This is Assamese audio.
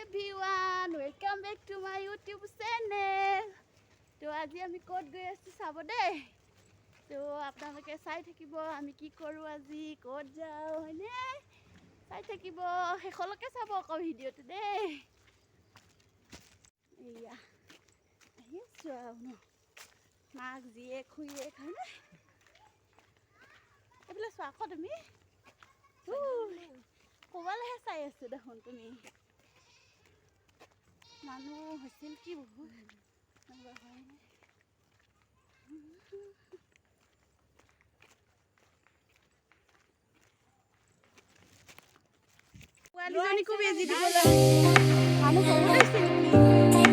everyone, welcome back to my YouTube channel. তো আজি আমি ক'ত গৈ আছো চাব দেই। তো আপোনালোকে চাই থাকিব আমি কি কৰো আজি ক'ত যাও হয়নে চাই থাকিব শেষলৈকে চাব আকৌ ভিডিঅ'টো দেই। এয়া আহিছো আৰু মাক জীয়ে খুৰীয়ে হয়নে এইবিলাক চোৱা আকৌ তুমি ক'বালৈহে চাই আছো দেখোন তুমি মানুহ হৈছিল কি বহুত পোৱালীজনীকো বেজি দিবলৈ মানুহ বহুত হৈছিল